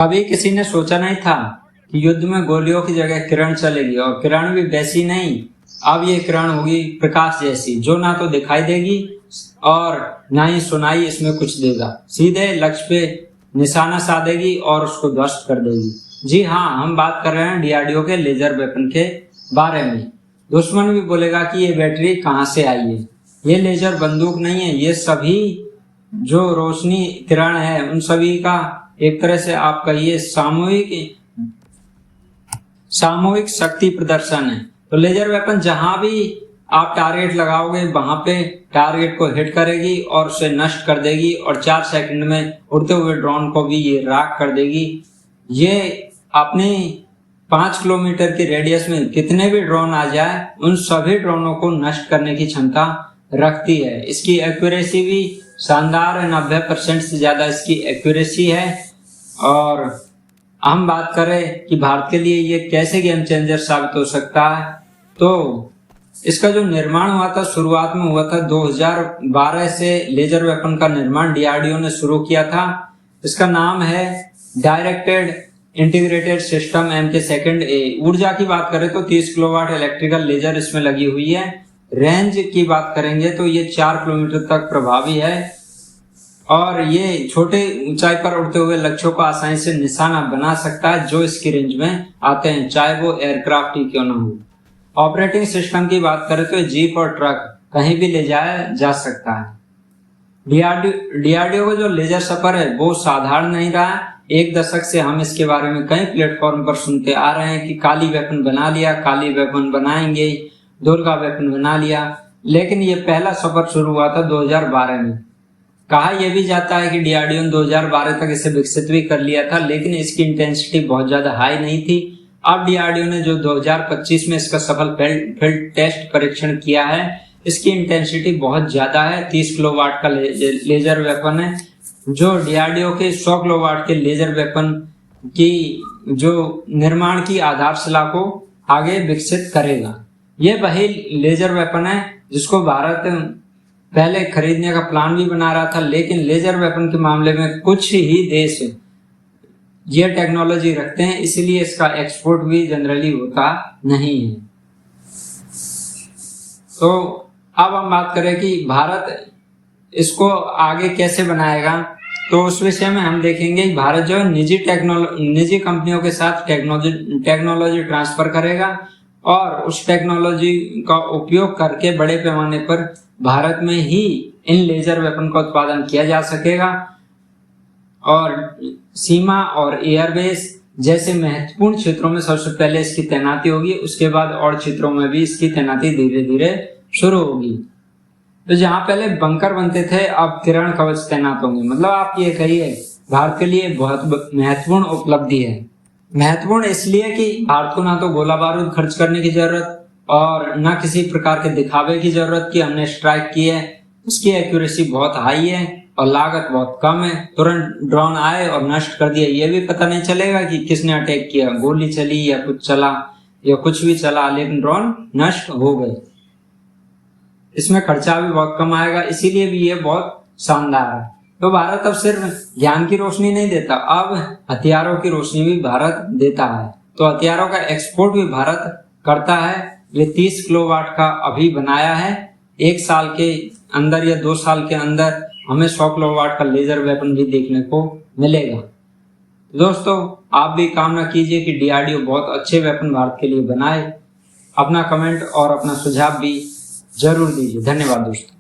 कभी किसी ने सोचा नहीं था कि युद्ध में गोलियों की जगह किरण चलेगी, और किरण भी वैसी नहीं, अब ये किरण होगी प्रकाश जैसी, जो ना तो दिखाई देगी और ना ही सुनाई इसमें कुछ देगा। सीधे लक्ष्य पे निशाना साधेगी और उसको ध्वस्त कर देगी। जी हाँ, हम बात कर रहे हैं डीआरडीओ के लेजर वेपन के बारे में। दुश्मन भी बोलेगा कि ये बैटरी कहाँ से आई है। ये लेजर बंदूक नहीं है, ये सभी जो रोशनी किरण है उन सभी का एक तरह से आप कहिए सामूहिक शक्ति प्रदर्शन है। तो लेजर वेपन जहां भी आप टारगेट लगाओगे वहां पे टारगेट को हिट करेगी और उसे नष्ट कर देगी, और 4 सेकंड में उड़ते हुए ड्रोन को भी ये राख कर देगी। ये अपनी 5 किलोमीटर की रेडियस में कितने भी ड्रोन आ जाए उन सभी ड्रोनों को नष्ट करने की क्षमता रखती है। इसकी एक्यूरेसी भी शानदार है, 90% से ज्यादा इसकी एक्यूरेसी है। और हम बात करें कि भारत के लिए ये कैसे गेम चेंजर साबित हो सकता है, तो इसका जो निर्माण हुआ था शुरुआत में हुआ था 2012 से लेजर वेपन का निर्माण डीआरडीओ ने शुरू किया था। इसका नाम है डायरेक्टेड इंटीग्रेटेड सिस्टम MK2A। ऊर्जा की बात करें तो 30 किलोवाट इलेक्ट्रिकल लेजर इसमें लगी हुई है। रेंज की बात करेंगे तो ये 4 किलोमीटर तक प्रभावी है, और ये छोटे ऊंचाई पर उड़ते हुए लक्ष्यों को आसानी से निशाना बना सकता है जो इसकी रेंज में आते हैं, चाहे वो एयरक्राफ्ट ही क्यों ना हो। ऑपरेटिंग सिस्टम की बात करें तो जीप और ट्रक कहीं भी ले जाया जा सकता है। डीआरडीओ का जो लेजर सफर है वो साधारण नहीं रहा। एक दशक से हम इसके बारे में कई प्लेटफॉर्म पर सुनते आ रहे हैं कि काली वेपन बना लिया, काली वेपन बनाएंगे, दुर्गा वेपन बना लिया, लेकिन ये पहला सफर शुरू हुआ था 2012 में। कहा यह भी जाता है कि डीआरडीओ ने 2012 तक इसे विकसित भी कर लिया था, लेकिन इसकी इंटेंसिटी बहुत ज्यादा हाई नहीं थी। अब डीआरडीओ ने जो 2025 में इसका सफल फील्ड टेस्ट परीक्षण किया है, इसकी इंटेंसिटी बहुत ज्यादा है। 30 किलोवाट का लेजर वेपन है, जो डीआरडीओ के 100 किलोवाट के लेजर वेपन की जो निर्माण की आधारशिला को आगे विकसित करेगा। यह वही लेजर वेपन है जिसको भारत पहले खरीदने का प्लान भी बना रहा था, लेकिन लेजर वेपन के मामले में कुछ ही देश ये टेक्नोलॉजी रखते हैं, इसलिए इसका एक्सपोर्ट भी जनरली होता नहीं है। तो अब हम बात करें कि भारत इसको आगे कैसे बनाएगा, तो उस विषय में हम देखेंगे कि भारत जो निजी कंपनियों के साथ टेक्नोलॉजी ट्रांसफर करेगा, और उस टेक्नोलॉजी का उपयोग करके बड़े पैमाने पर भारत में ही इन लेजर वेपन का उत्पादन किया जा सकेगा। और सीमा और एयरबेस जैसे महत्वपूर्ण क्षेत्रों में सबसे पहले इसकी तैनाती होगी, उसके बाद और क्षेत्रों में भी इसकी तैनाती धीरे धीरे शुरू होगी। तो जहां पहले बंकर बनते थे अब किरण कवच तैनात होंगे। मतलब आप ये कहिए भारत के लिए बहुत महत्वपूर्ण उपलब्धि है। महत्वपूर्ण इसलिए कि भारत को ना तो गोला बारूद खर्च करने की जरूरत और ना किसी प्रकार के दिखावे की जरूरत कि हमने स्ट्राइक की है। उसकी एक्यूरेसी बहुत हाई है और लागत बहुत कम है। तुरंत ड्रोन आए और नष्ट कर दिया, ये भी पता नहीं चलेगा कि किसने अटैक किया, गोली चली या कुछ चला या कुछ भी चला, लेकिन ड्रोन नष्ट हो गए। इसमें खर्चा भी बहुत कम आएगा, इसीलिए भी ये बहुत शानदार है। तो भारत अब सिर्फ ज्ञान की रोशनी नहीं देता, अब हथियारों की रोशनी भी भारत देता है। तो हथियारों का एक्सपोर्ट भी भारत करता है। ये 30 किलोवाट का अभी बनाया है, 1 साल के अंदर या 2 साल के अंदर हमें 100 किलोवाट का लेजर वेपन भी देखने को मिलेगा। दोस्तों, आप भी कामना कीजिए कि डीआरडीओ बहुत अच्छे वेपन भारत के लिए बनाए। अपना कमेंट और अपना सुझाव भी जरूर दीजिए। धन्यवाद दोस्तों।